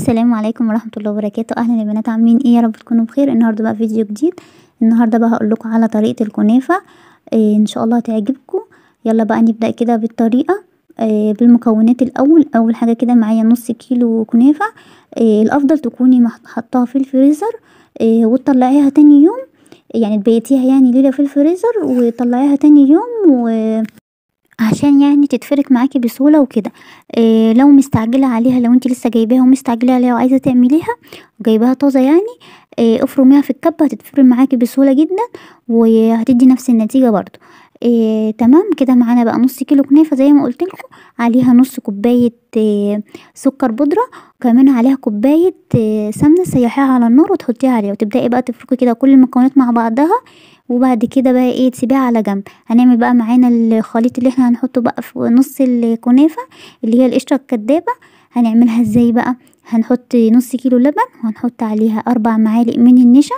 السلام عليكم ورحمة الله وبركاته. اهلا يا بنات، عاملين ايه؟ يا رب تكونوا بخير. النهارده بقى فيديو جديد. النهارده بقى هقول لكم على طريقة الكنافة. ان شاء الله هتعجبكم. يلا بقى نبدأ كده بالطريقة. بالمكونات اول حاجة كده معايا نص كيلو كنافة. الافضل تكوني حطاها في الفريزر وتطلعيها تاني يوم، يعني تبيتيها يعني ليلة في الفريزر وتطلعيها تاني يوم عشان يعني تتفرك معاكي بسهوله وكده. لو مستعجله عليها، لو انت لسه جايباها ومستعجله عليها وعايزه تعمليها وجايباها طازه يعني، افرميها في الكبه هتتفرم معاكي بسهوله جدا وهتدي نفس النتيجه برضو. تمام كده. معانا بقى نص كيلو كنافه زي ما قلت لكم، عليها نص كوبايه سكر بودره، وكمان عليها كوبايه سمنه تسيحيها على النار وتحطيها عليها وتبداي بقى تفركي كده كل المكونات مع بعضها. وبعد كده بقى ايه تسيبيها على جنب. هنعمل بقى معانا الخليط اللي احنا هنحطه بقى في نص الكنافه اللي هي القشره الكدابه. هنعملها ازاي بقى؟ هنحط نص كيلو لبن وهنحط عليها 4 معالق من النشا،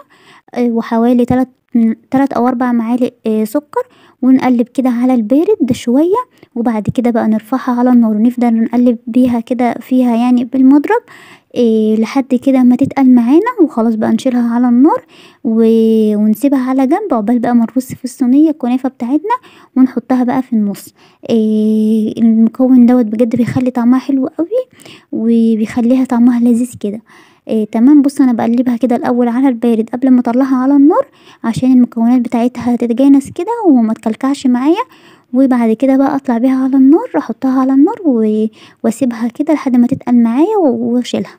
وحوالي 3 او 4 معالق سكر، ونقلب كده على البارد شويه. وبعد كده بقى نرفعها على النار ونفضل نقلب بيها كده فيها يعني بالمضرب لحد كده ما تتقل معانا، وخلاص بقى نشيلها على النار ونسيبها على جنب عقبال بقى ما نرص في الصينيه الكنافه بتاعتنا ونحطها بقى في النص. المكون دوت بجد بيخلي طعمها حلو قوي وبيخليها طعمها لذيذ كده. تمام. بص انا بقلبها كده الاول على البارد قبل ما اطلعها على النار عشان المكونات بتاعتها تتجانس كده وما تكلكعش معايا. وبعد كده بقى اطلع بيها على النار، احطها على النار واسيبها كده لحد ما تتقل معايا واشيلها.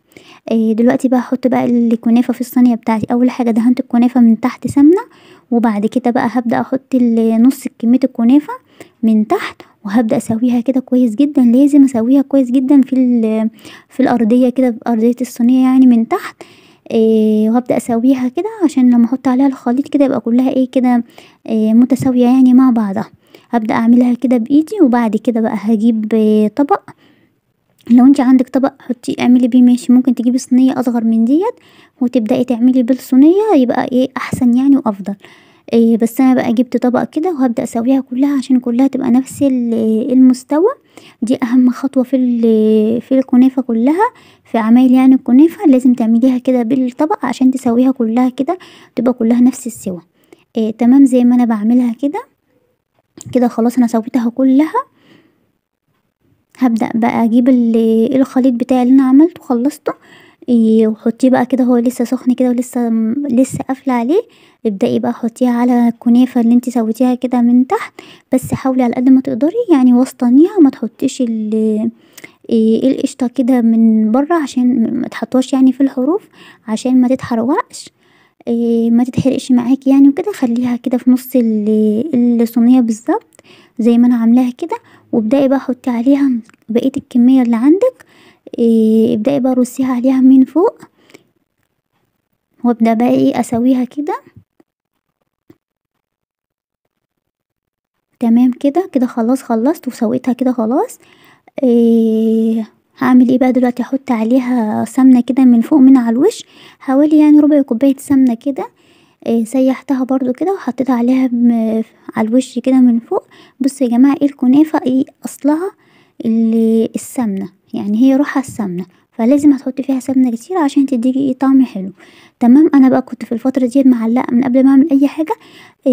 دلوقتي بقى احط بقى الكنافه في الصينيه بتاعتي. اول حاجه دهنت الكنافه من تحت سمنه، وبعد كده بقى هبدا احط نص كميه الكنافه من تحت، وهبدا اسويها كده كويس جدا. لازم اسويها كويس جدا في الارضيه كده، في ارضيه الصينيه يعني من تحت. وهبدا اسويها كده عشان لما احط عليها الخليط كده يبقى كلها ايه كده متساويه يعني مع بعضها. هبدا اعملها كده بايدي، وبعد كده بقى هجيب طبق. لو انت عندك طبق حطي اعملي بيه ماشي، ممكن تجيبي صينيه اصغر من ديت وتبداي تعملي بالصينيه، يبقى ايه احسن يعني وافضل. بس انا بقى جبت طبق كده وهبدا اسويها كلها عشان كلها تبقى نفس المستوى. دي اهم خطوه في الكنافه كلها، في عمايل يعني الكنافه لازم تعمليها كده بالطبق عشان تسويها كلها كده تبقى كلها نفس السوا. تمام زي ما انا بعملها كده. كده خلاص انا سويتها كلها. هبدأ بقى اجيب الخليط بتاعي اللي انا عملته خلصته. وحطيه بقى كده، هو لسه سخن كده ولسه قافله عليه. ابدأي بقى حطيها على الكنافه اللي انت سويتيها كده من تحت، بس حاولي على قد ما تقدري يعني وسطنيها، ما تحطيش القشطه كده من بره عشان ما تحطوش يعني في الحروف عشان ما تتحرقش، ما تتحرقش معاكي يعني وكده. خليها كده في نص الصينيه بالظبط زي ما انا عاملاها كده. وابدأي بقى حطي عليها بقية الكمية اللي عندك. ابدأي بقى رصيها عليها من فوق، وابدأ بقى ايه اسويها كده. تمام كده خلاص خلصت وسويتها كده خلاص. هعمل ايه بقى دلوقتي؟ احط عليها سمنة كده من فوق من على الوش، حوالي يعني ربع كوباية سمنة كده. سيحتها برضو كده وحطيت عليها على الوش كده من فوق. بصوا يا جماعة، ايه الكنافة ايه اصلها؟ السمنة يعني هي روحها السمنة، فلازم هتحطي فيها سمنة كتير عشان تديكي ايه طعم حلو. تمام. انا بقى كنت في الفترة دي معلقة من قبل ما اعمل اي حاجة.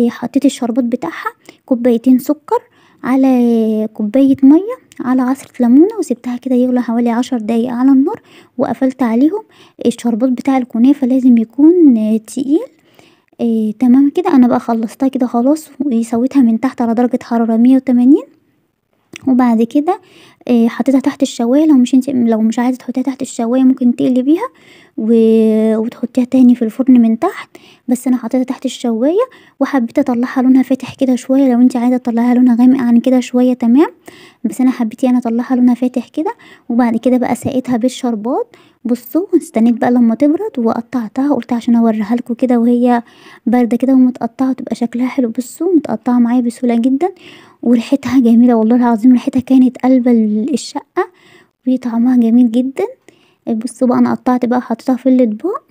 حطيت الشربات بتاعها، كوبايتين سكر على كوباية مية على عصرة ليمونة، وسبتها كده يغلى حوالي 10 دقايق على النار وقفلت عليهم. الشربات بتاع الكنافة لازم يكون تقيل. تمام كده. انا بقى خلصتها كده خلاص وسويتها من تحت على درجة حرارة 180. وبعد كده حطيتها تحت الشوايه. لو مش عايزه تحطيها تحت الشوايه ممكن تقلبيها وتحطيها تاني في الفرن من تحت، بس انا حطيتها تحت الشوايه وحبيت اطلعها لونها فاتح كده شويه. لو انت عايزه تطلعها لونها غامق عن كده شويه تمام، بس انا حبيت انا اطلعها لونها فاتح كده. وبعد كده بقى سقيتها بالشربات. بصوا استنيت بقى لما تبرد وقطعتها، قلت عشان اوريها لكم كده وهي بارده كده ومتقطعه تبقى شكلها حلو. بصوا متقطعه معايا بسهوله جدا وريحتها جميله والله العظيم، ريحتها كانت قلب الشقه وطعمها جميل جدا. بصوا بقى انا قطعت بقى حطيتها في الاطباق،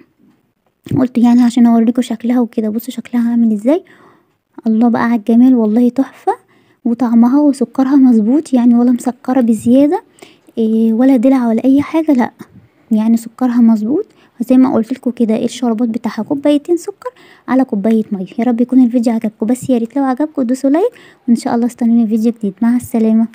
قلت يعني عشان اوريكم شكلها وكده. بصوا شكلها عامل ازاي، الله بقى على الجمال والله تحفه. وطعمها وسكرها مظبوط يعني، ولا مسكره بزياده ولا دلع ولا اي حاجه، لا يعني سكرها مظبوط. زي ما قلتلكوا كده الشربات بتاعها كوبايتين سكر على كوباية مية. يا رب يكون الفيديو عجبكم، بس ياريت لو عجبكم دوسوا لايك، وان شاء الله استنوني في فيديو جديد. مع السلامة.